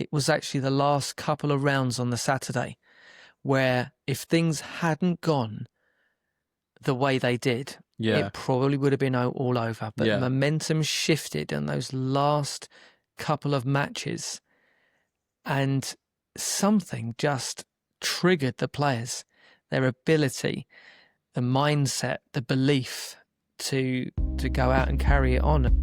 it was actually the last couple of rounds on the Saturday where if things hadn't gone the way they did, it probably would have been all over. But momentum shifted in those last couple of matches, and something just triggered the players, their ability, the mindset, the belief to go out and carry it on.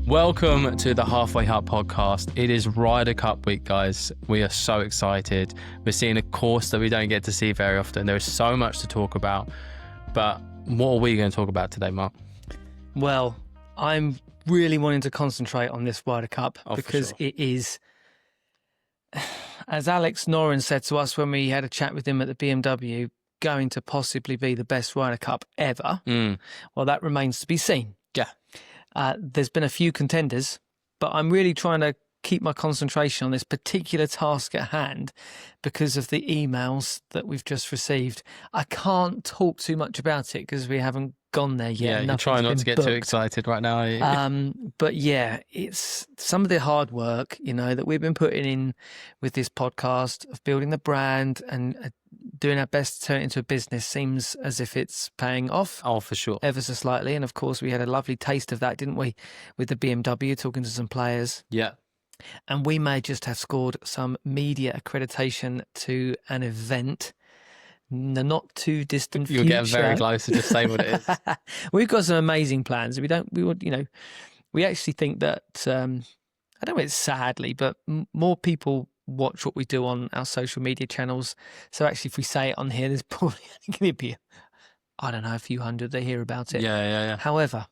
Welcome to the Halfway Hut podcast. It is Ryder Cup week, guys. We are so excited. We're seeing a course that we don't get to see very often. There is so much to talk about. But what are we going to talk about today, Mark? Well, I'm really wanting to concentrate on this Ryder Cup because it is, as Alex Noren said to us when we had a chat with him at the BMW, going to possibly be the best Ryder Cup ever. Well, that remains to be seen. Yeah. There's been a few contenders, but I'm really trying to keep my concentration on this particular task at hand because of the emails that we've just received. I can't talk too much about it because we haven't gone there yet. Yeah, you're trying not to get too excited right now, are you? But yeah, it's some of the hard work, that we've been putting in with this podcast of building the brand and doing our best to turn it into a business seems as if it's paying off. Oh, for sure. Ever so slightly. And of course, we had a lovely taste of that, didn't we? With the BMW, talking to some players. Yeah. And we may just have scored some media accreditation to an event in the not too distant future. You're getting very close to just say what it is. We've got some amazing plans. We actually think that, I don't know it's sadly, but more people watch what we do on our social media channels. So actually, if we say it on here, there's probably going to be, a few hundred that hear about it. Yeah. However,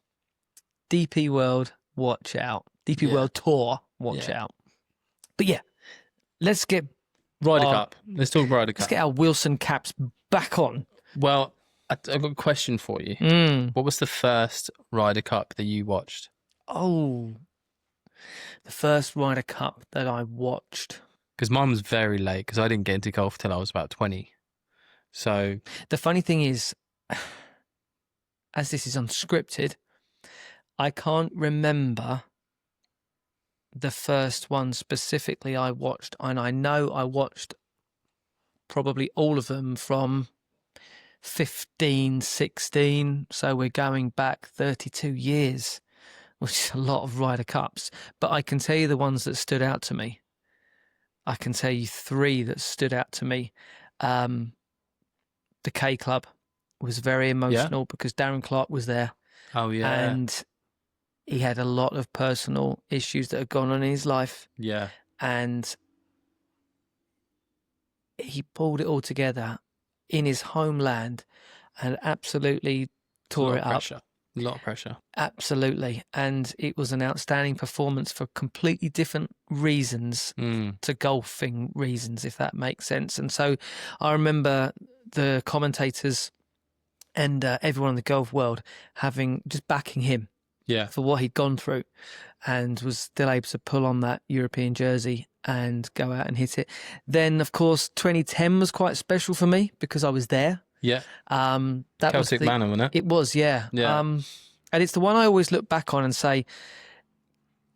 DP World, watch out. DP World Tour, watch out. But yeah, let's get Ryder Cup. Let's talk Ryder Cup. Let's get our Wilson caps back on. Well, I've got a question for you. What was the first Ryder Cup that you watched? Oh, the first Ryder Cup that I watched. Because mine was very late because I didn't get into golf till I was about 20. So the funny thing is, as this is unscripted, I can't remember the first one specifically I watched. And I know I watched probably all of them from 15, 16. So we're going back 32 years, which is a lot of Ryder Cups. But I can tell you the ones that stood out to me. I can tell you three that stood out to me. The K Club was very emotional because Darren Clarke was there. Oh, yeah. And he had a lot of personal issues that had gone on in his life. Yeah. And he pulled it all together in his homeland and absolutely tore it up. A lot of pressure. Absolutely. And it was an outstanding performance for completely different reasons to golfing reasons, if that makes sense. And so I remember the commentators and everyone in the golf world just backing him for what he'd gone through and was still able to pull on that European jersey and go out and hit it. Then, of course, 2010 was quite special for me because I was there. Yeah. That Celtic Manor, wasn't it? It was, yeah. And it's the one I always look back on and say,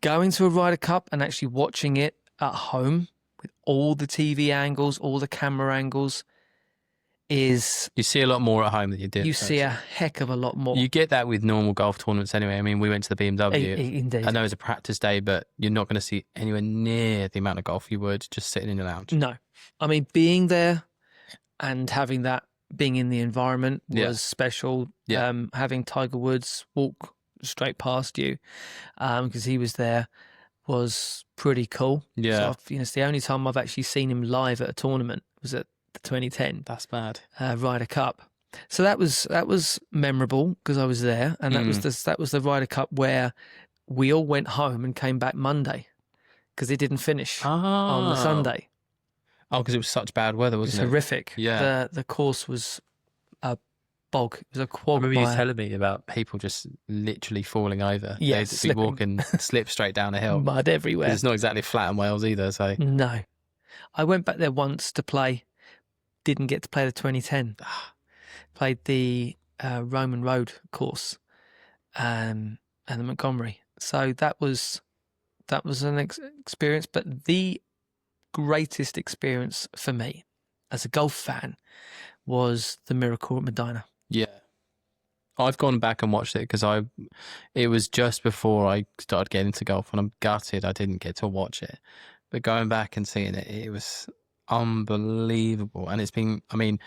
going to a Ryder Cup and actually watching it at home with all the TV angles, all the camera angles is... You see a lot more at home than you did. You see a heck of a lot more. You get that with normal golf tournaments anyway. I mean, we went to the BMW. Indeed. I know it was a practice day, but you're not going to see anywhere near the amount of golf you would just sitting in the lounge. No. I mean, being there and having that, being in the environment was special. Having Tiger Woods walk straight past you because he was there was pretty cool. Yeah. So it's the only time I've actually seen him live at a tournament was at the 2010. That's bad. Ryder Cup. So that was memorable because I was there, and that was the Ryder Cup where we all went home and came back Monday because it didn't finish on the Sunday. Oh, because it was such bad weather, wasn't it? It was horrific. Yeah. The course was a bog. It was a quagmire. I remember you telling me about people just literally falling over. Yeah, they'd be walking, slip straight down a hill. Mud everywhere. It's not exactly flat in Wales either, so... No. I went back there once to play. Didn't get to play the 2010. played the Roman Road course and the Montgomery. So that was an experience. But the greatest experience for me as a golf fan was the Miracle at Medina. Yeah. I've gone back and watched it because it was just before I started getting into golf, and I'm gutted I didn't get to watch it. But going back and seeing it, it was unbelievable. And it's been, I mean,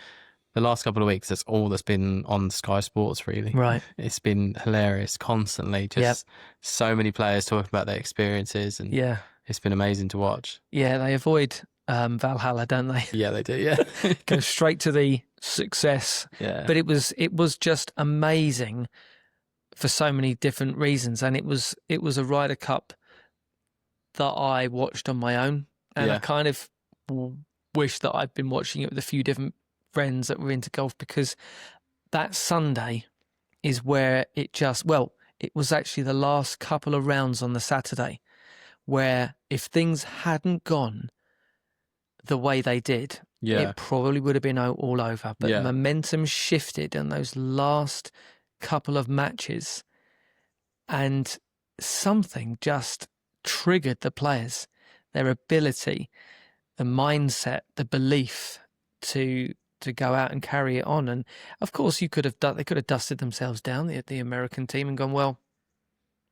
the last couple of weeks, that's all that's been on Sky Sports, really. Right. It's been hilarious constantly. Just so many players talking about their experiences, and it's been amazing to watch. Yeah, they avoid Valhalla, don't they? Yeah, they do. Yeah, go straight to the success. Yeah, but it was just amazing for so many different reasons, and it was a Ryder Cup that I watched on my own, and I kind of wish that I'd been watching it with a few different friends that were into golf, because that Sunday is where it was actually the last couple of rounds on the Saturday where if things hadn't gone the way they did, it probably would have been all over. But the momentum shifted in those last couple of matches, and something just triggered the players, their ability, the mindset, the belief to go out and carry it on. And of course, they could have dusted themselves down, the American team, and gone, well,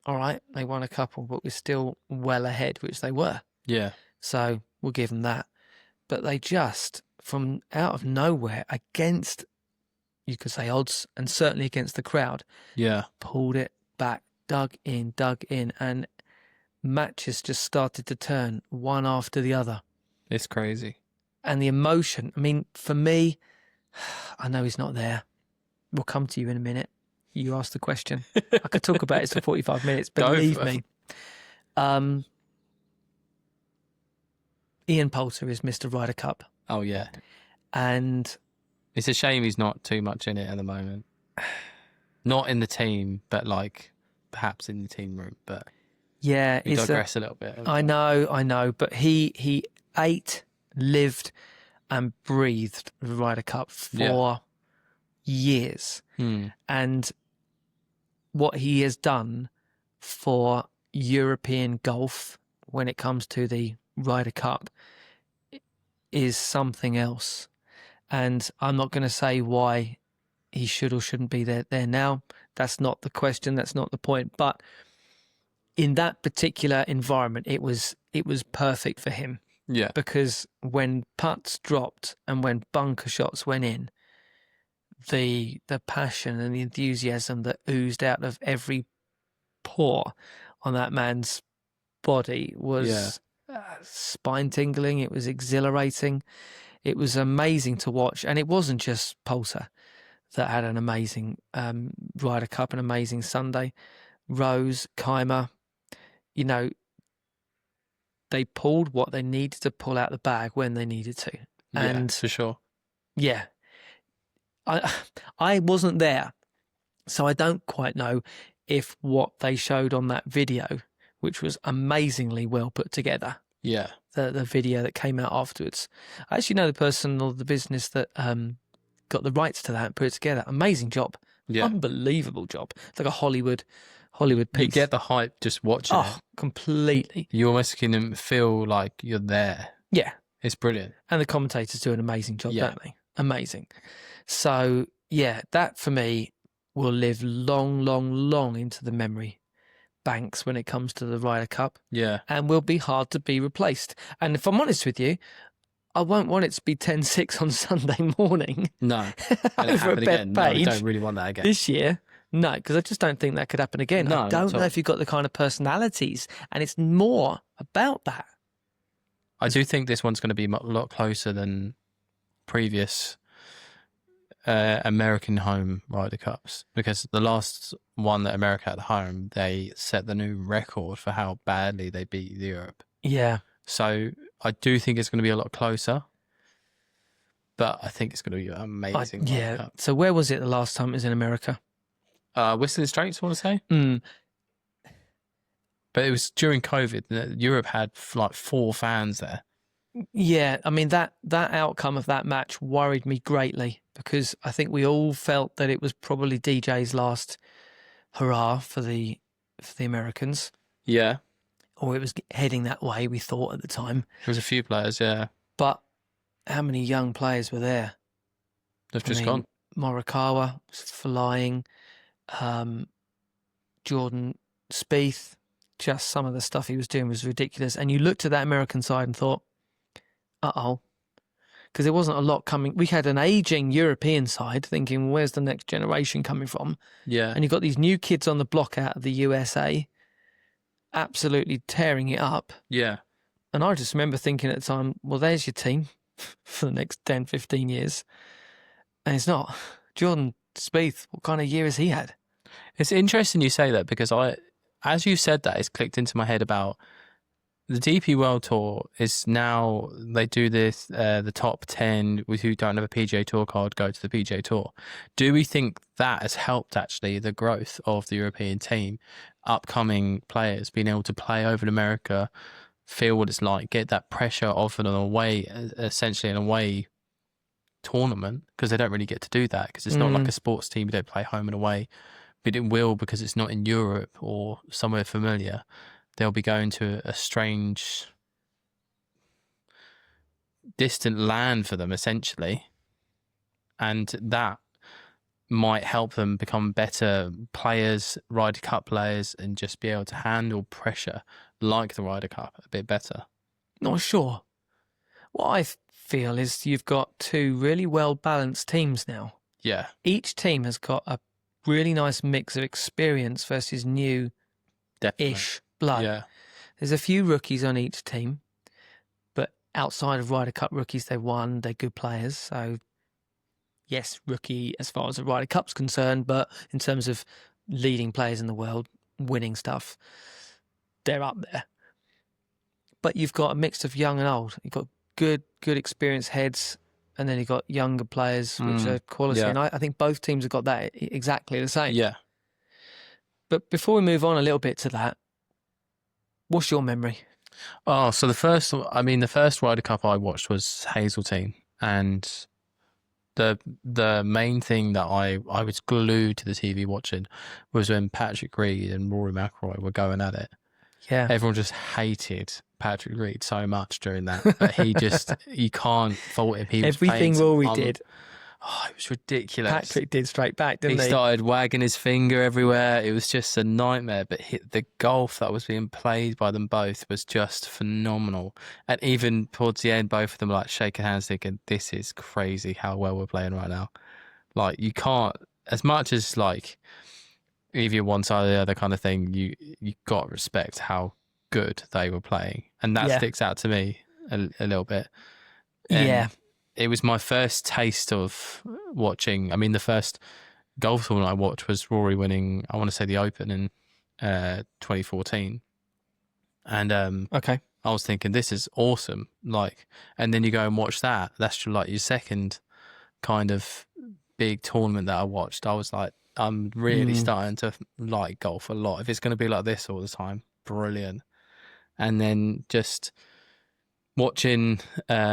all right, they won a couple, but we're still well ahead, which they were. Yeah. So we'll give them that. But they just, from out of nowhere, against, you could say, odds, and certainly against the crowd, pulled it back, dug in, and matches just started to turn one after the other. It's crazy. And the emotion, I mean, for me, I know he's not there. We'll come to you in a minute. You asked the question. I could talk about it for 45 minutes, believe me. Ian Poulter is Mr. Ryder Cup. Oh, yeah. And it's a shame he's not too much in it at the moment. Not in the team, but like perhaps in the team room. But yeah, we digress a little bit. I know. But he ate, lived and breathed the Ryder Cup for years. And what he has done for European golf when it comes to the Ryder Cup is something else. And I'm not going to say why he should or shouldn't be there now. That's not the question. That's not the point. But in that particular environment, it was perfect for him. Yeah. Because when putts dropped and when bunker shots went in, the passion and the enthusiasm that oozed out of every pore on that man's body was spine tingling. It was exhilarating. It was amazing to watch. And it wasn't just Poulter that had an amazing Ryder Cup, an amazing Sunday. Rose, Keimer, they pulled what they needed to pull out the bag when they needed to. And for sure. Yeah. I wasn't there, so I don't quite know if what they showed on that video, which was amazingly well put together, the video that came out afterwards. I actually know the person or the business that got the rights to that and put it together. Amazing job. Unbelievable job. It's like a Hollywood piece. You get the hype just watching it. Completely. You almost can feel like you're there. Yeah. It's brilliant. And the commentators do an amazing job, don't they? Amazing. So, yeah, that for me will live long, long, long into the memory banks when it comes to the Ryder Cup. Yeah. And will be hard to be replaced. And if I'm honest with you, I won't want it to be 10-6 on Sunday morning. No. Over a bet page. No, we don't really want that again. This year. No, because I just don't think that could happen again. No, I don't know if you've got the kind of personalities, and it's more about that. I do think this one's going to be a lot closer than previous American home Ryder Cups, because the last one that America had at home, they set the new record for how badly they beat Europe. Yeah. So I do think it's going to be a lot closer, but I think it's going to be an amazing Ryder Cup. So where was it the last time it was in America? Whistling Straits, I want to say. But it was during COVID. Europe had like 4 fans there. Yeah, I mean that outcome of that match worried me greatly because I think we all felt that it was probably DJ's last hurrah for the Americans, Yeah, or it was heading that way. We thought at the time, there was a few players. Yeah, but how many young players were there? they've I just gone. mean, Morikawa was flying, Jordan Spieth, just some of the stuff he was doing was ridiculous. And you looked at that American side and thought, uh-oh, because there wasn't a lot coming. We had an aging European side thinking, where's the next generation coming from? Yeah, And you've got these new kids on the block out of the USA absolutely tearing it up. yeah. And I just remember thinking at the time, well, there's your team for the next 10, 15 years. And it's not. Jordan Spieth, what kind of year has he had? It's interesting you say that because as you said that, it's clicked into my head about the DP World Tour is now, they do this, the top 10 with who don't have a PGA Tour card go to the PGA Tour. Do we think that has helped actually the growth of the European team, upcoming players being able to play over in America, feel what it's like, get that pressure off an away, essentially an away tournament, because they don't really get to do that because it's not like a sports team, you don't play home and away, but it will because it's not in Europe or somewhere familiar. They'll be going to a strange, distant land for them, essentially. And that might help them become better players, Ryder Cup players, and just be able to handle pressure like the Ryder Cup a bit better. Not sure. What I feel is you've got two really well-balanced teams now. Yeah. Each team has got a really nice mix of experience versus new-ish Definitely. blood. Yeah. There's a few rookies on each team, but outside of Ryder Cup rookies, they won. They're good players. So, yes, rookie as far as the Ryder Cup's concerned, but in terms of leading players in the world, winning stuff, they're up there. But you've got a mix of young and old. You've got good experienced heads, and then you've got younger players, which are quality. yeah. And I think both teams have got that exactly the same. Yeah. But before we move on a little bit to that, what's your memory? Oh, so the first Ryder Cup I watched was Hazeltine, and the main thing that I was glued to the TV watching was when Patrick Reed and Rory McIlroy were going at it. Yeah. Everyone just hated Patrick Reed so much during that, but you can't fault him. He was Everything playing Rory did, oh, it was ridiculous. Patrick did straight back, didn't he? He started wagging his finger everywhere. It was just a nightmare. But the golf that was being played by them both was just phenomenal. And even towards the end, both of them were like shaking hands, thinking, "This is crazy how well we're playing right now." Like you can't, as much as like either one side or the other kind of thing. You got to respect how good they were playing, and that sticks out to me a little bit. And yeah. It was my first taste of watching. I mean, the first golf tournament I watched was Rory winning, I want to say, the Open in 2014. And Okay. I was thinking, this is awesome. Like, and then you go and watch that. That's like your second kind of big tournament that I watched. I was like, I'm really starting to like golf a lot. If it's going to be like this all the time, brilliant. And then just watching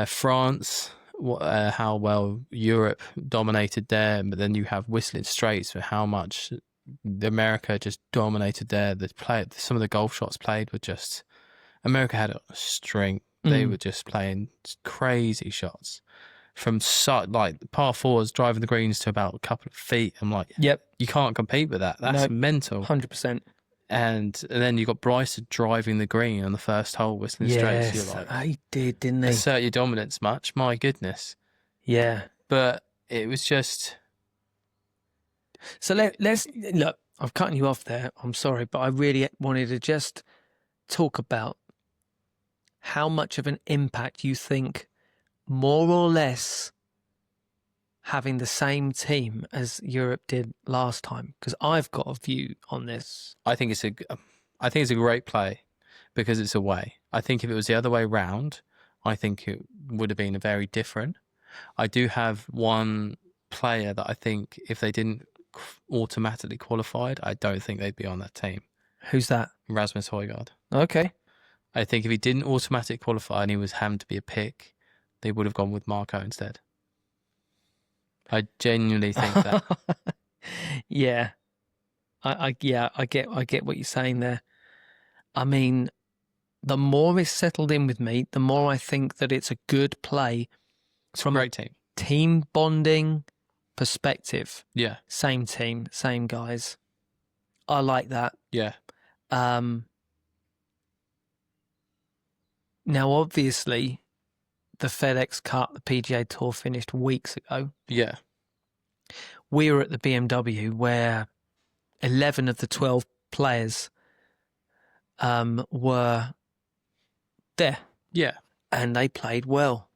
France, how well Europe dominated there, but then you have Whistling Straits for how much America just dominated there. Some of the golf shots played were just, America had a string. They were just playing crazy shots from like par fours, driving the greens to about a couple of feet. I'm like, yep, you can't compete with that. That's mental. 100%. And then you got Bryson driving the green on the first hole, Whistling Straits. Yes, You're like, he did, didn't he? assert your dominance much. My goodness. Yeah. But it was just. So let's look. I've cut you off there. I'm sorry, but I really wanted to just talk about how much of an impact you think, more or less, having the same team as Europe did last time, because I've got a view on this. I think it's a great play because it's away. I think if it was the other way round, I think it would have been very different. I do have one player that I think if they didn't automatically qualified, I don't think they'd be on that team. Who's that? Rasmus Højgaard. Okay. I think if he didn't automatic qualify and he was hammed to be a pick, they would have gone with Marco instead. I genuinely think that. Yeah. I get what you're saying there. I mean, the more it's settled in with me, the more I think that it's a good play from a Great team. team bonding perspective. Yeah. Same team, same guys. I like that. Yeah. Now, obviously, the FedEx Cup, the PGA Tour finished weeks ago. Yeah. We were at the BMW where 11 of the 12 players were there. Yeah. And they played well.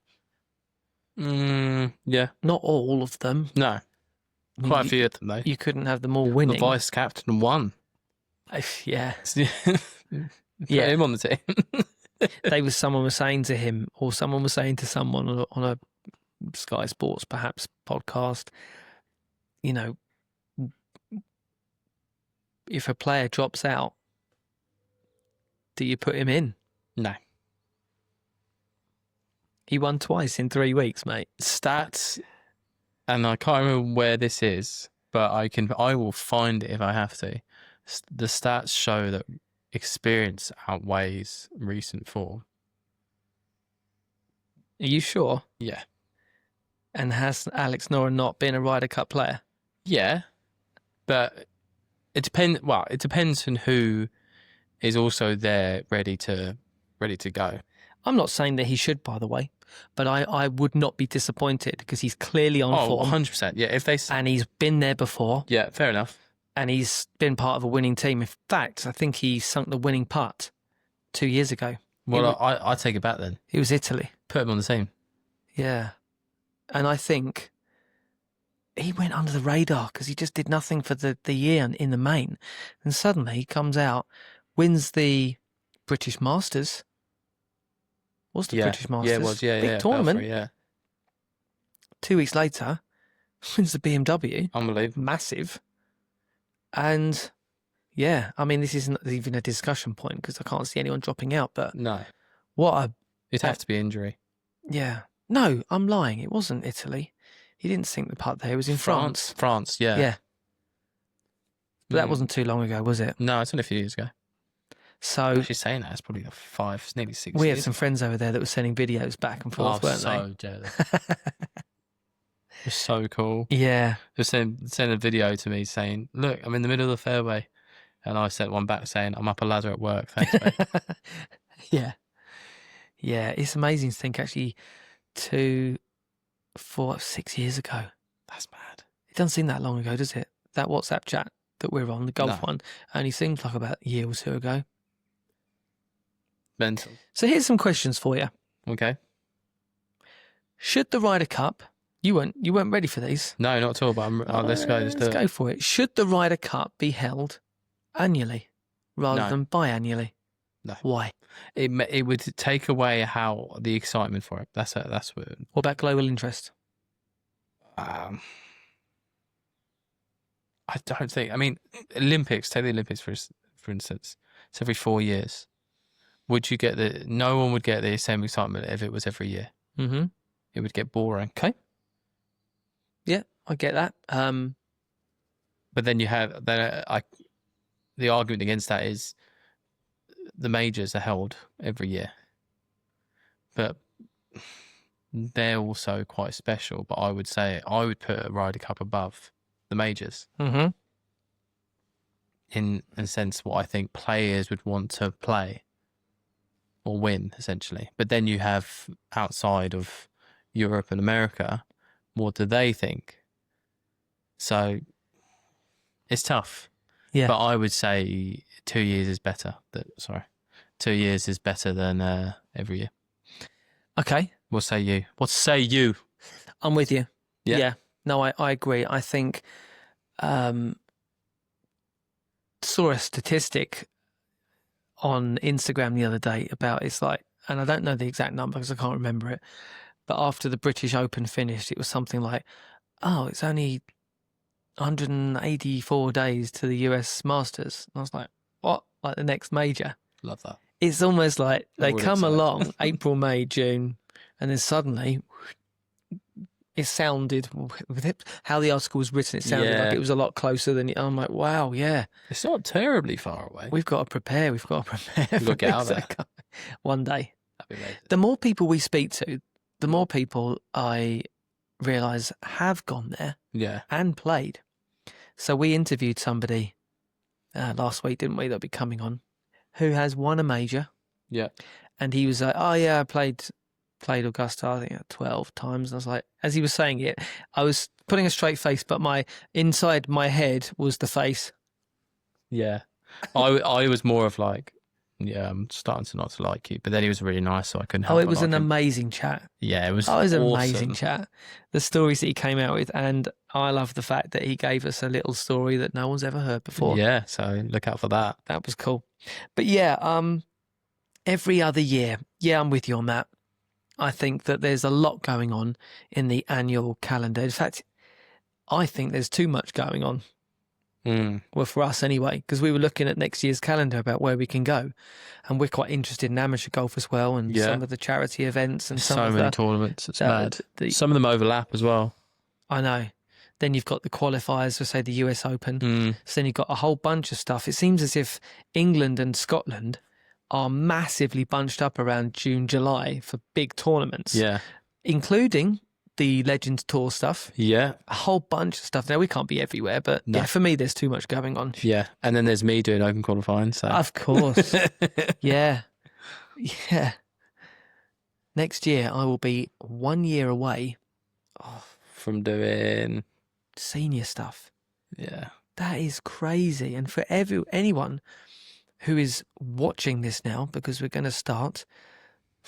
Yeah. Not all of them. No. Quite a few of them, though. You couldn't have them all winning. The vice captain won. Yeah. Put him on the team. Someone was saying to him, or someone was saying to someone on a Sky Sports perhaps podcast, you know, if a player drops out, do you put him in? No. He won twice in 3 weeks, mate. Stats, and I can't remember where this is, but I will find it if I have to. The stats show that experience outweighs recent form. Are you sure? Yeah. And has Alex Noren not been a Ryder Cup player? Yeah, but it depends. Well, it depends on who is also there, ready to go. I'm not saying that he should, by the way, but I would not be disappointed because he's clearly on form. 100%. Yeah, if they and he's been there before. Yeah, fair enough. And he's been part of a winning team. In fact, I think he sunk the winning putt 2 years ago. Well, I take it back then. It was Italy. Put him on the team. Yeah. And I think he went under the radar because he just did nothing for the year in the main. And suddenly he comes out, wins the British Masters. Was the British Masters? Yeah, it was. Yeah, Big tournament. Yeah. 2 weeks later, wins the BMW. Unbelievable. Massive. And yeah, I mean, this isn't even a discussion point because I can't see anyone dropping out. But no, it'd have to be injury. Yeah, no, I'm lying. It wasn't Italy. He didn't sink the putt there. It was in France. France, yeah, yeah. But that wasn't too long ago, was it? No, it's only a few years ago. So she's saying that it's probably like 5, nearly 6. We had some friends over there that were sending videos back and forth, weren't they? So jealous. It's so cool. Yeah. Just send a video to me saying, "Look, I'm in the middle of the fairway," and I sent one back saying, "I'm up a ladder at work. Thanks, mate." Yeah. Yeah, it's amazing to think actually 2, 4, 6 years ago. That's mad. It doesn't seem that long ago, does it? That WhatsApp chat that we're on, the golf one, only seems like about a year or two ago. Mental. So here's some questions for you. Okay. Should the Ryder Cup... You weren't ready for these? No, not at all, but let's go. Let's go for it. Should the Ryder Cup be held annually rather than biannually? No. Why? It would take away the excitement for it. That's what. What about global interest? I don't think. I mean, Olympics. Take the Olympics for instance. It's every 4 years. Would you get no one would get the same excitement if it was every year. Mm-hmm. It would get boring. Okay. Yeah, I get that. But then you have the argument against that is the majors are held every year, but they're also quite special. But I would say I would put a Ryder Cup above the majors. Mm-hmm. In a sense, what I think players would want to play or win, essentially. But then you have outside of Europe and America, what do they think? So it's tough. Yeah. But I would say 2 years is better. 2 years is better than every year. Okay. What say you? What say you? I'm with you. Yeah. No, I agree. I think saw a statistic on Instagram the other day about and I don't know the exact number because I can't remember it, but after the British Open finished, it was something like, it's only 184 days to the US Masters. And I was like, what? Like the next major? Love that. it's almost like they would come accept. along April, May, June, and then suddenly it sounded, how the article was written, it sounded like it was a lot closer than, I'm like, wow, yeah. It's not terribly far away. We've got to prepare. We've got to prepare. We've got to get out there. One day. That'd be amazing. The more people we speak to, the more people I realise have gone there and played. So we interviewed somebody last week, didn't we, that'll be coming on, who has won a major. Yeah. And he was like, oh, yeah, I played Augusta, I think 12 times. And I was like, as he was saying it, I was putting a straight face, but inside my head was the face. Yeah. I was more of like, I'm starting to not to like you. But then he was really nice, so I couldn't help it was but an like him. amazing chat. Yeah, it was an awesome. amazing chat. The stories that he came out with, and I love the fact that he gave us a little story that no one's ever heard before. Yeah, so look out for that. That was cool. But yeah, every other year, I'm with you on that. I think that there's a lot going on in the annual calendar. In fact, I think there's too much going on. Well, for us anyway, because we were looking at next year's calendar about where we can go, and we're quite interested in amateur golf as well, and some of the charity events and some of many tournaments. It's mad. Some of them overlap as well. I know. Then you've got the qualifiers for, say, the US Open. So then you've got a whole bunch of stuff. It seems as if England and Scotland are massively bunched up around June, July for big tournaments. Yeah. Including the Legends Tour stuff. Yeah. A whole bunch of stuff. Now, we can't be everywhere, but yeah, for me, there's too much going on. Yeah. And then there's me doing open qualifying. So. Of course. Yeah. Yeah. Next year, I will be 1 year away from doing senior stuff. Yeah. That is crazy. And for anyone who is watching this now, because we're going to start,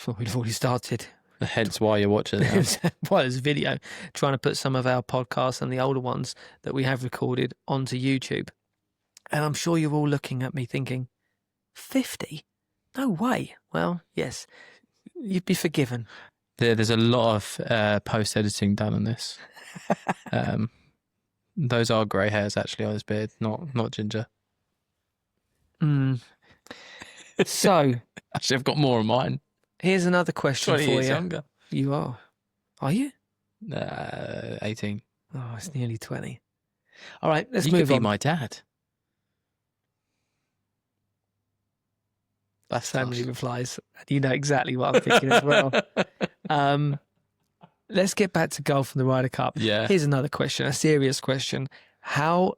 we've already started. Hence why you're watching it. Well, it's video, trying to put some of our podcasts and the older ones that we have recorded onto YouTube. And I'm sure you're all looking at me thinking, 50? No way. Well, yes, you'd be forgiven. There's a lot of post-editing done on this. Those are grey hairs actually on his beard, not ginger. So, actually, I've got more on mine. Here's another question for you. Younger. You are. Are you? 18. Oh, it's nearly 20. All right, let's you move could be on. my dad. That's so many replies. You know exactly what I'm thinking as well. Let's get back to golf and the Ryder Cup. Yeah. Here's another question, a serious question. How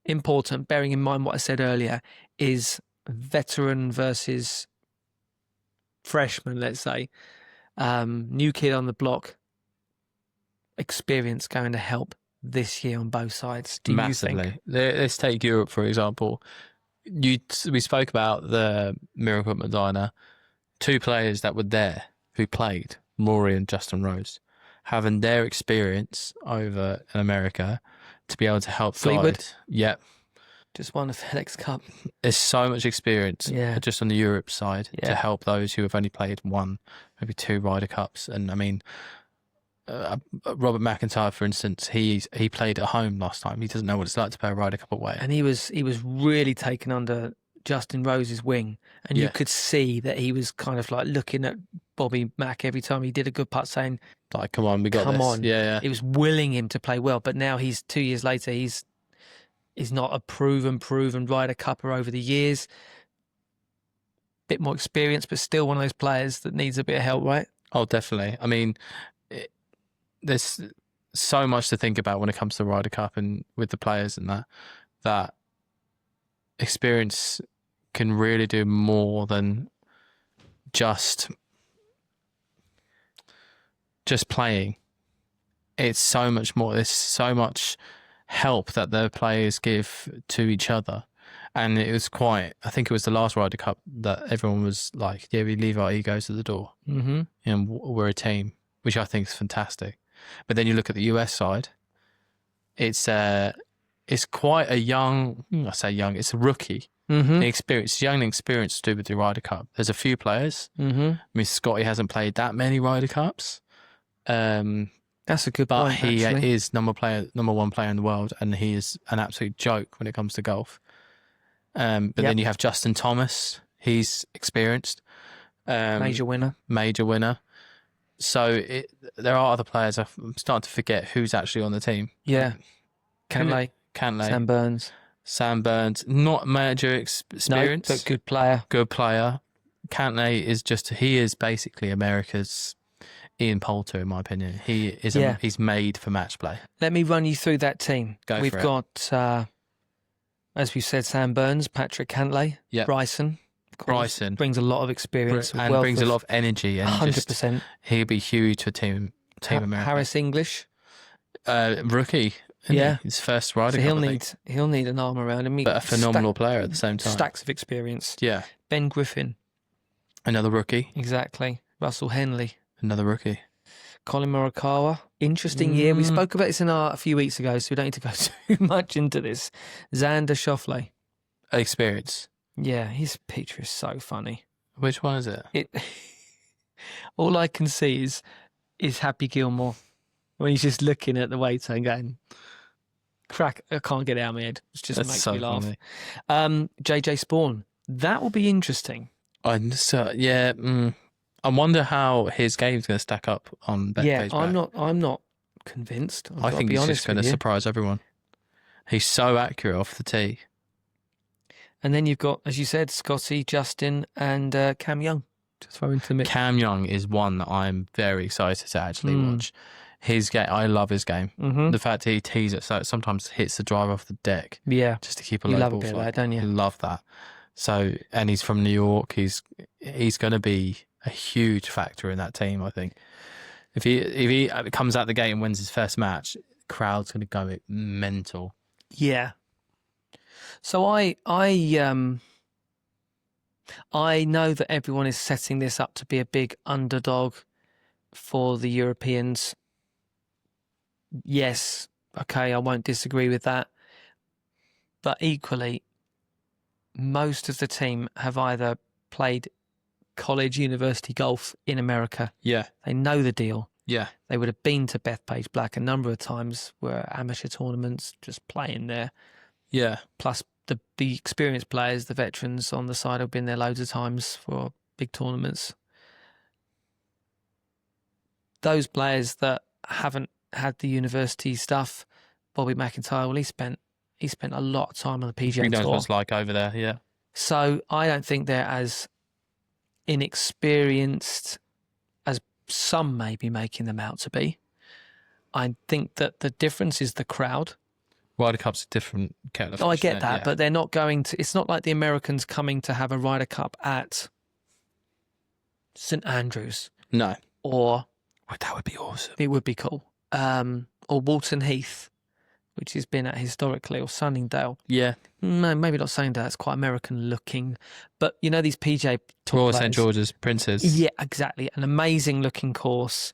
important, bearing in mind what I said earlier, is veteran versus freshman, let's say, new kid on the block experience going to help this year on both sides? Do Massively. you think? Let's take Europe, for example. We spoke about the Miracle at Medina. 2 players that were there who played, Rory and Justin Rose, having their experience over in America to be able to help Fleetwood? guide. Yep. Just won the FedEx Cup. There's so much experience just on the Europe side to help those who have only played 1, maybe 2 Ryder Cups. And I mean, Robert McIntyre, for instance, he played at home last time. He doesn't know what it's like to play a Ryder Cup away. And he was really taken under Justin Rose's wing. And you could see that he was kind of like looking at Bobby Mack every time he did a good putt saying, like, come on, we got this. Come on. Yeah. It was willing him to play well. But now he's 2 years later, he's not a proven Ryder Cupper over the years. Bit more experience, but still one of those players that needs a bit of help, right? Oh, definitely. I mean, there's so much to think about when it comes to the Ryder Cup and with the players and that experience can really do more than just playing. It's so much more. There's so much help that the players give to each other. And it was I think it was the last Ryder Cup that everyone was like, yeah, we leave our egos at the door. Mm-hmm. And we're a team, which I think is fantastic. But then you look at the US side, it's quite a young, I say young, it's a rookie. Experience, young and experienced to do with the Ryder Cup. There's a few players. I mean, Scotty hasn't played that many Ryder Cups. That's a good but point, he actually. is number 1 player in the world, and he is an absolute joke when it comes to golf. But then you have Justin Thomas. He's experienced. Major winner. Major winner. So there are other players. I'm starting to forget who's actually on the team. Yeah. Cantlay. Sam Burns. Not major experience. No, but good player. Good player. Cantlay he is basically America's Ian Poulter, in my opinion. He's made for match play. Let me run you through that team. We've got, as we said, Sam Burns, Patrick Cantlay, Bryson. Bryson brings a lot of experience and brings a lot of energy. And 100%. He'll be huge for Team America. Harris English, rookie. His first Ryder Cup. He'll need an arm around him. But a phenomenal player at the same time. Stacks of experience. Yeah. Ben Griffin, another rookie. Exactly. Russell Henley, another rookie. Colin Morikawa, interesting year. We spoke about this a few weeks ago, so we don't need to go too much into this. Xander Schauffele, experience. Yeah, his picture is so funny. Which one is it? All I can see is Happy Gilmore when he's just looking at the waiter and going, "Crack! I can't get it out of my head." It just makes me laugh. Funny. JJ Spawn, that will be interesting. I wonder how his game's going to stack up on Betfair's back. I'm not convinced. I think he's just going to surprise everyone. He's so accurate off the tee. And then you've got, as you said, Scotty, Justin, and Cam Young to throw into the mix. Cam Young is one that I'm very excited to actually watch. His game, I love his game. Mm-hmm. The fact that he tees it so it sometimes hits the driver off the deck. Yeah, just to keep a low ball flight. You love a bit of that, don't you? You love that. So, and he's from New York. He's going to be a huge factor in that team. I think if he comes out the gate and wins his first match, the crowd's going to go mental. Yeah. So I know that everyone is setting this up to be a big underdog for the Europeans. Yes, okay, I won't disagree with that. But equally, most of the team have either played college, university golf in America. Yeah. They know the deal. Yeah. They would have been to Bethpage Black a number of times, were amateur tournaments, just playing there. Yeah. Plus the experienced players, the veterans on the side have been there loads of times for big tournaments. Those players that haven't had the university stuff, Bobby McIntyre, well, he spent a lot of time on the PGA Tour. He knows what it's like over there, yeah. So I don't think they're as inexperienced as some may be making them out to be. I think that the difference is the crowd. Ryder Cup's a different kettle of fish. I get that, but they're not going to... It's not like the Americans coming to have a Ryder Cup at St Andrews. No. Or... Well, that would be awesome. It would be cool. Or Walton Heath, which has been at historically, or Sunningdale. Yeah. No, maybe not Sunningdale. It's quite American looking. But, you know, these PGA Tour Royal players, St George's Princes. Yeah, exactly. An amazing looking course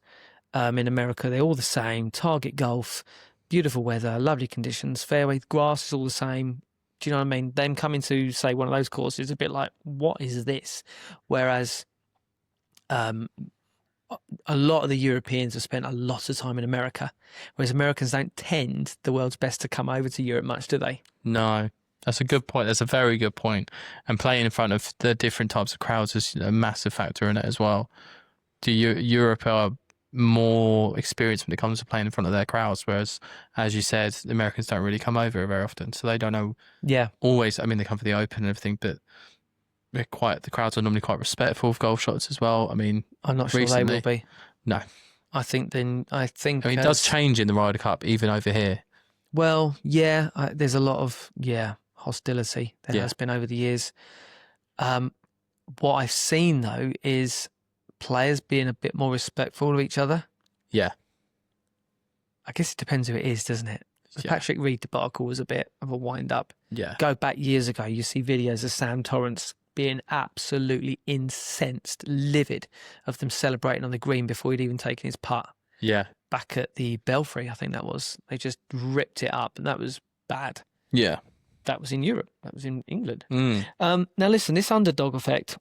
in America. They're all the same. Target golf. Beautiful weather, lovely conditions, fairway, grass is all the same. Do you know what I mean? Them coming to, say, one of those courses is a bit like, what is this? Whereas a lot of the Europeans have spent a lot of time in America, whereas Americans don't tend, the world's best, to come over to Europe much, do they? No, that's a good point. That's a very good point. And playing in front of the different types of crowds is a massive factor in it as well. Europe are more experienced when it comes to playing in front of their crowds, whereas, as you said, the Americans don't really come over very often, so they don't know. Yeah, always. I mean, they come for the Open and everything, but the crowds are normally quite respectful of golf shots as well. I mean, I'm not sure they will be. No, I think I mean, it does change in the Ryder Cup, even over here. Well, yeah, there's a lot of hostility there has been over the years. What I've seen though is players being a bit more respectful of each other. Yeah. I guess it depends who it is, doesn't it? The Patrick Reed debacle was a bit of a wind-up. Yeah. Go back years ago, you see videos of Sam Torrance being absolutely incensed, livid of them celebrating on the green before he'd even taken his putt. Yeah. Back at the Belfry, I think that was. They just ripped it up, and that was bad. Yeah. That was in Europe. That was in England. Mm. Now, listen, this underdog effect...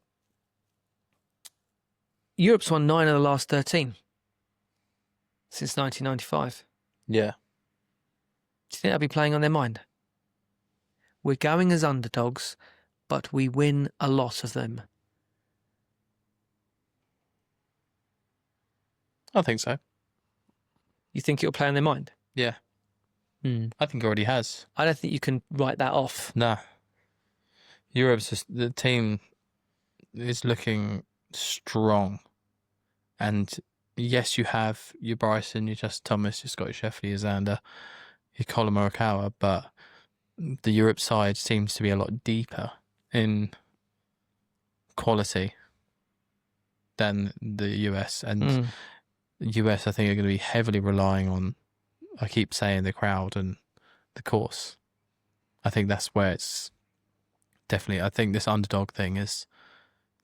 Europe's won 9 of the last 13 since 1995. Yeah. Do you think that'll be playing on their mind? We're going as underdogs. but we win a lot of them. I think so. You think it'll play on their mind? Yeah. I think it already has. I don't think you can write that off. Nah. Europe's just, the team is looking strong. And yes, you have your Bryson, your Justin Thomas, your Scotty Sheffley, your Xander, your Colin Morikawa, but the Europe side seems to be a lot deeper in quality than the US. And the US, I think, are going to be heavily relying on, I keep saying, the crowd and the course. I think that's where it's definitely, I think this underdog thing is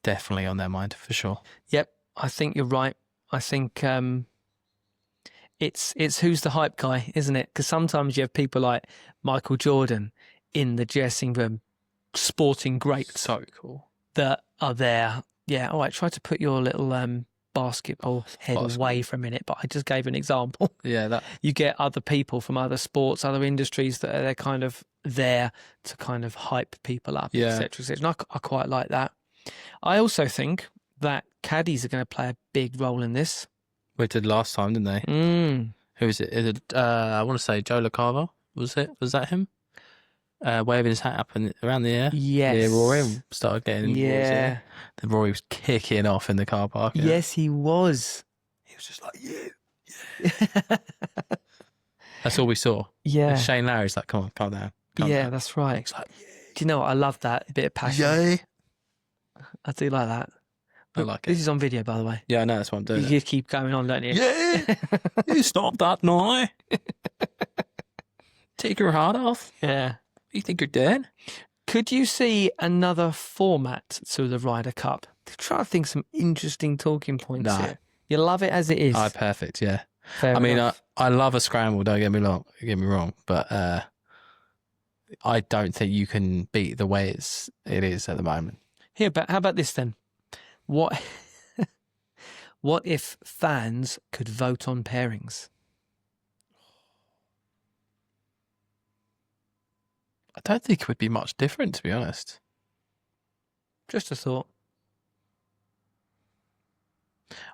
definitely on their mind for sure. Yep, I think you're right. I think it's who's the hype guy, isn't it? Because sometimes you have people like Michael Jordan in the dressing room, sporting greats. So cool. That are there. Yeah, all right, try to put your little basketball head away for a minute, but I just gave an example. Yeah, that you get other people from other sports, other industries that they're kind of there to kind of hype people up, etc., etc. And I quite like that. I also think that caddies are going to play a big role in this. we did last time, didn't they? Who is it? Is it I want to say Joe LaCava. Was that him? Waving his hat up and around the air. Yes. Yeah, Rory started getting. Yeah. Then Rory was kicking off in the car park. Yeah. Yes, he was. He was just like, yeah. That's all we saw. Yeah. And Shane Larry's like, come on, calm down. Calm down. That's right. He's like, yeah. Do you know what? I love that. A bit of passion. Yeah. I do like that. I like it. This is on video, by the way. Yeah, I know that's what I'm doing. You just keep going on, don't you? Yeah. You stop that now. Take your heart off. Yeah. You think you're dead? Could you see another format to the Ryder Cup? Try to think some interesting talking points here. You love it as it is. Perfect, yeah. Fair enough. I love a scramble, don't get me wrong, but I don't think you can beat the way it is at the moment. Here, but how about this then? What if fans could vote on pairings? I don't think it would be much different, to be honest. Just a thought.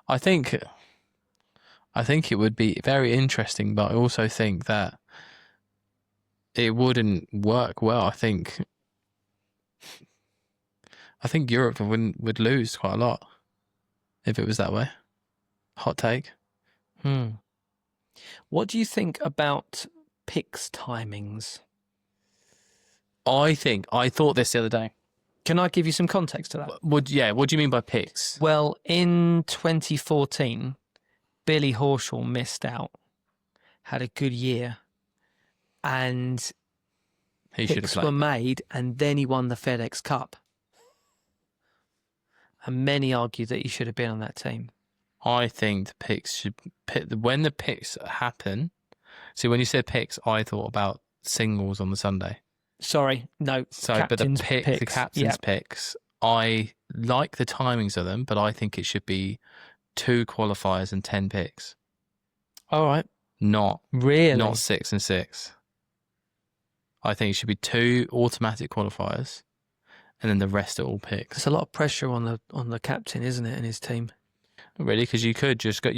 I think it would be very interesting, but I also think that it wouldn't work well. I think Europe would lose quite a lot if it was that way. Hot take. What do you think about picks timings? I thought this the other day. Can I give you some context to that? What do you mean by picks? Well, in 2014, Billy Horschel missed out, had a good year, and picks were made, and then he won the FedEx Cup. And many argue that he should have been on that team. I think the picks should when the picks happen. See, when you said picks, I thought about singles on the Sunday. Sorry, no. So, but the captain's picks, I like the timings of them, but I think it should be 2 qualifiers and 10 picks. All right. Not 6 and 6. I think it should be 2 automatic qualifiers, and then the rest are all picks. There's a lot of pressure on the captain, isn't it, and his team? Not really, because you could just go.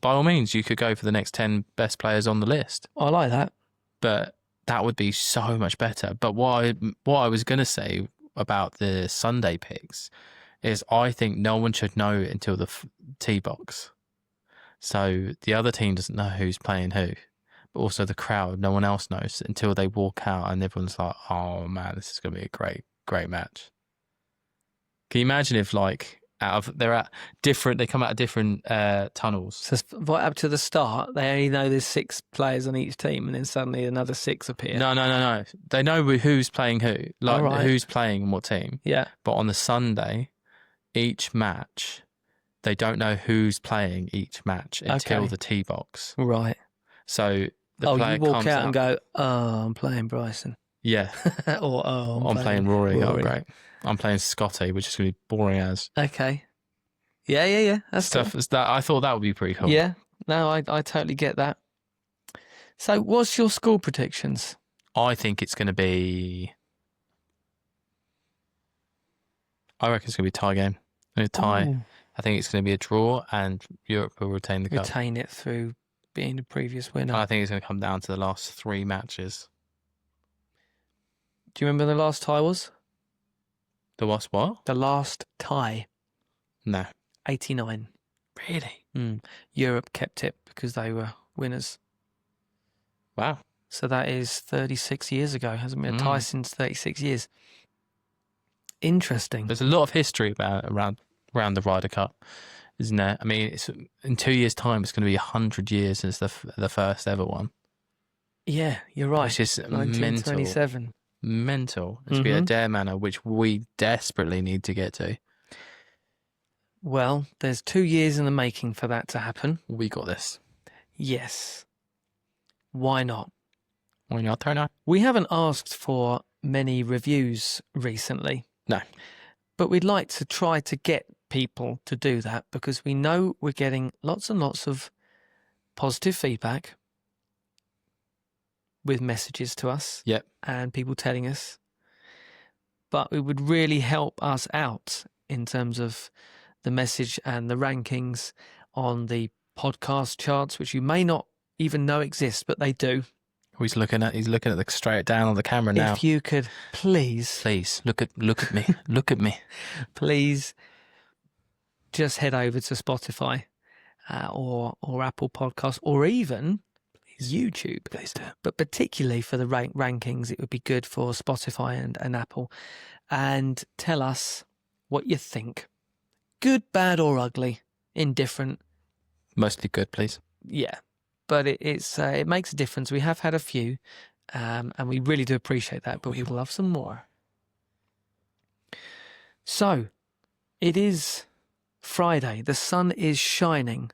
By all means, you could go for the next 10 best players on the list. I like that, but that would be so much better. But what I was going to say about the Sunday picks is I think no one should know until the tee box. So the other team doesn't know who's playing who, but also the crowd, no one else knows until they walk out and everyone's like, oh man, this is going to be a great, great match. Can you imagine if they come out of different tunnels? So right up to the start, they only know there's 6 players on each team, and then suddenly another 6 appear. No. They know who's playing who, who's playing what team. Yeah. But on the Sunday, each match, they don't know who's playing each match until the tee box. Right. So the player you walk comes out and go, oh, I'm playing Bryson. Yeah. Or, I'm playing Rory. Oh, great. I'm playing Scotty, which is going to be boring as. Okay. Yeah. That's stuff. Cool. That I thought that would be pretty cool. Yeah. No, I totally get that. So, what's your score predictions? I think it's going to be I reckon it's going to be a tie game. A tie. Ooh. I think it's going to be a draw, and Europe will retain the cup. Retain it through being the previous winner. I think it's going to come down to the last 3 matches. Do you remember the last tie was? The what? The last tie. No. 89. Really? Europe kept it because they were winners. Wow. So that is 36 years ago. Hasn't been a tie since 36 years. Interesting. There's a lot of history around the Ryder Cup, isn't there? I mean, it's in 2 years' time, it's going to be 100 years since the first ever one. Yeah, you're right. Which is 1927. Mental. It's be a dare manor, which we desperately need to get to. Well, there's 2 years in the making for that to happen. We got this. Yes. Why not? Why not, Turner? We haven't asked for many reviews recently. No. But we'd like to try to get people to do that because we know we're getting lots and lots of positive feedback with messages to us. Yep. And people telling us. But it would really help us out in terms of the message and the rankings on the podcast charts, which you may not even know exist, but they do. He's looking at the straight down on the camera now. If you could please look at me. Look at me. Please just head over to Spotify or Apple Podcasts or even YouTube. Please do. But particularly for the rankings, it would be good for Spotify and Apple. And tell us what you think. Good, bad or ugly. Indifferent. Mostly good, please. Yeah. But it makes a difference. We have had a few, and we really do appreciate that, but we would love some more. So, it is Friday. The sun is shining.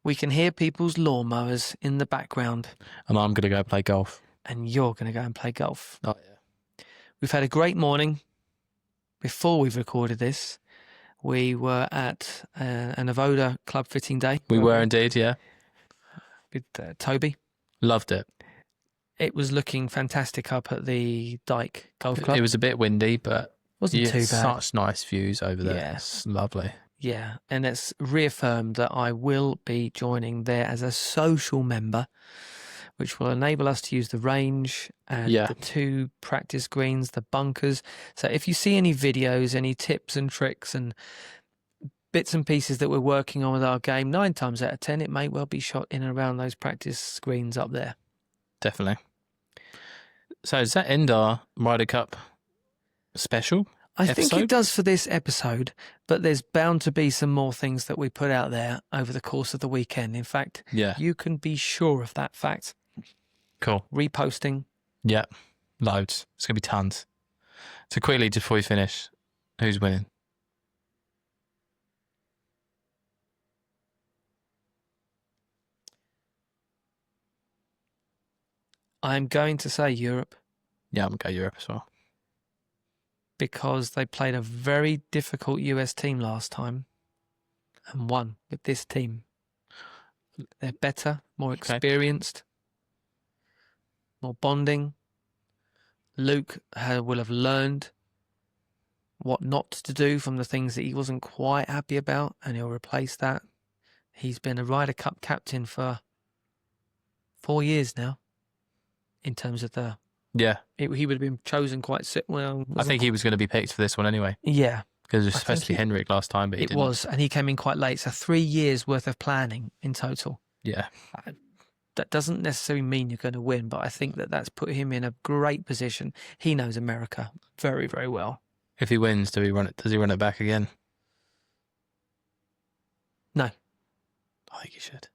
We can hear people's lawnmowers in the background. And I'm going to go play golf. And you're going to go and play golf. Oh, yeah. We've had a great morning. Before we've recorded this, we were at an Avoda club fitting day. We were indeed, yeah. With Toby. Loved it. It was looking fantastic up at the Dyke Golf Club. It was a bit windy, but wasn't too bad. Such nice views over there. Yeah. It's lovely. Yeah, and it's reaffirmed that I will be joining there as a social member, which will enable us to use the range and the 2 practice greens, the bunkers. So if you see any videos, any tips and tricks and bits and pieces that we're working on with our game, 9 times out of 10, it may well be shot in and around those practice screens up there. Definitely. So does that end our Ryder Cup special I episode? think it does for this episode, but there's bound to be some more things that we put out there over the course of the weekend. In fact, you can be sure of that fact. Cool. Reposting. Yeah, loads. It's going to be tons. So quickly, just before we finish, who's winning? I'm going to say Europe. Yeah, I'm going to go Europe as well. Because they played a very difficult US team last time and won with this team. They're better, more experienced, more bonding. Luke will have learned what not to do from the things that he wasn't quite happy about, and he'll replace that. He's been a Ryder Cup captain for 4 years now, in terms of the... Yeah. He would have been chosen quite... Well, I think he was going to be picked for this one anway. Yeah. Because it was supposed to be Henrik last time, but he didn't. It was, and he came in quite late. So 3 years worth of planning in total. Yeah. That doesn't necessarily mean you're going to win, but I think that that's put him in a great position. He knows America very, very well. If he wins, does he run it back again? No. I think he should.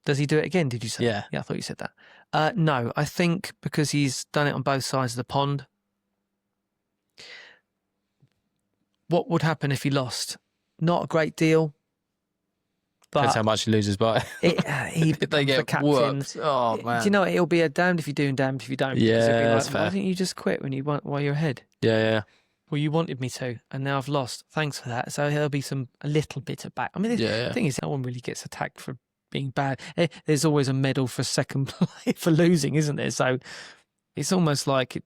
Does he do it again, did you say? Yeah. Yeah, I thought you said that. No, I think because he's done it on both sides of the pond. What would happen if he lost? Not a great deal. But that's how much he loses by. He they get the captain. whooped. Oh, man. Do you know what? It'll be a damned if you do and damned if you don't. Yeah, Because it'll be that's fair. Why didn't you just quit while you're ahead? Yeah. Well, you wanted me to, and now I've lost. Thanks for that. So there'll be a little bit of back. I mean, the thing is, no one really gets attacked for being bad. There's always a medal for second place for losing, isn't there? So it's almost like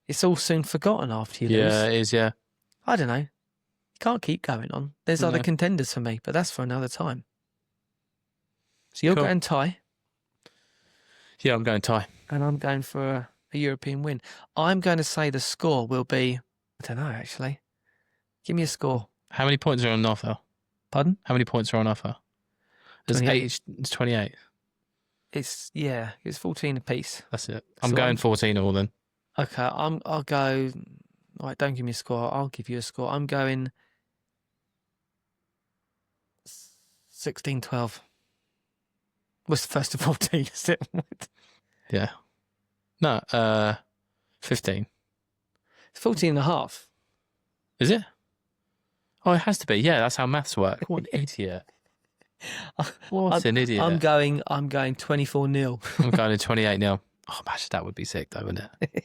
it's all soon forgotten after you lose. Yeah, it is, yeah. I don't know. Can't keep going on. There's other No. contenders for me, but that's for another time. So you're Cool. going tie, Yeah, I'm going tie. and I'm going for a European win. I'm going to say the score will be, I don't know, actually. Give me a score. How many points are on offer? Pardon? How many points are on offer? There's 28. It's 28. It's 14 apiece. That's it. I'm So going I'm- 14 all then. Okay, I'll go. All right, don't give me a score. I'll give you a score. I'm going 16-12. What's the first of 14? Is it? Yeah. No, 15. It's 14 and a half. Is it? Oh, it has to be. Yeah, that's how maths work. What an idiot. What an idiot. I'm going 24-0. I'm going to 28 now. Oh, imagine that would be sick though, wouldn't it?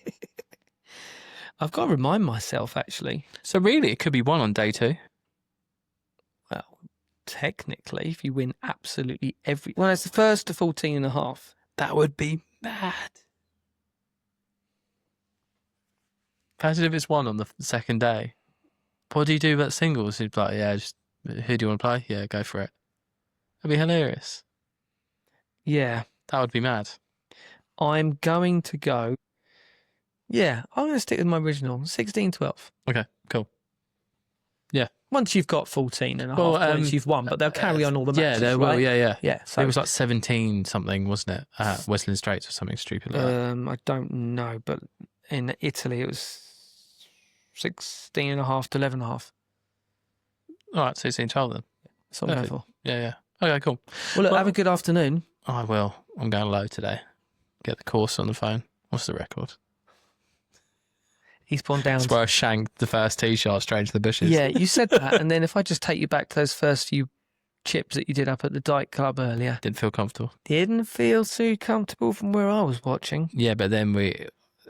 I've got to remind myself, actually. So really, it could be one on day 2. Well, technically, if you win absolutely every... Well, it's the first to 14 and a half. That would be mad. Imagine if it's one on the second day. What do you do about singles? You'd be like, yeah, just who do you want to play? Yeah, go for it. That'd be hilarious. Yeah. That would be mad. I'm going to go... Yeah, I'm going to stick with my original, 16-12. Okay, cool. Once you've got 14 and a half points, you've won, but they'll carry on all the matches, Yeah, they will. right? Yeah. Yeah, so It was like 17 something, wasn't it? At Westland Straits or something stupid like that. I don't know, but in Italy it was 16 and a half to 11 and a half. All right, 16, 12 then. That's what I'm going Perfect. for. Yeah. Okay, cool. Well, look, Well- have a good afternoon. I will. I'm going low today. Get the course on the phone. What's the record? Eastbourne Downs. That's where I shanked the first tee shot straight into the bushes. Yeah, you said that, and then if I just take you back to those first few chips that you did up at the Dyke Club earlier, Didn't feel comfortable. didn't feel too comfortable from where I was watching. Yeah, but then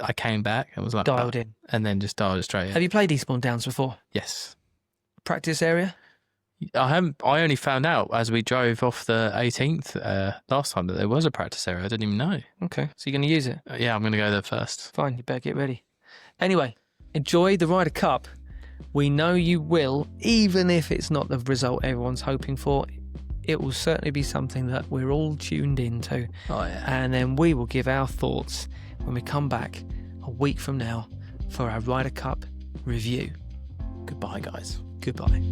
I came back and was like, Dialed in. and then just dialed it straight in. Have you played Eastbourne Downs before? Yes. Practice area? I haven't. I only found out as we drove off the 18th last time that there was a practice area. I didn't even know. Okay, so you're going to use it? Yeah, I'm going to go there first. Fine, you better get ready. Anyway, enjoy the Ryder Cup. We know you will, even if it's not the result everyone's hoping for. It will certainly be something that we're all tuned into. Oh, yeah. And then we will give our thoughts when we come back a week from now for our Ryder Cup review. Goodbye, guys. Goodbye.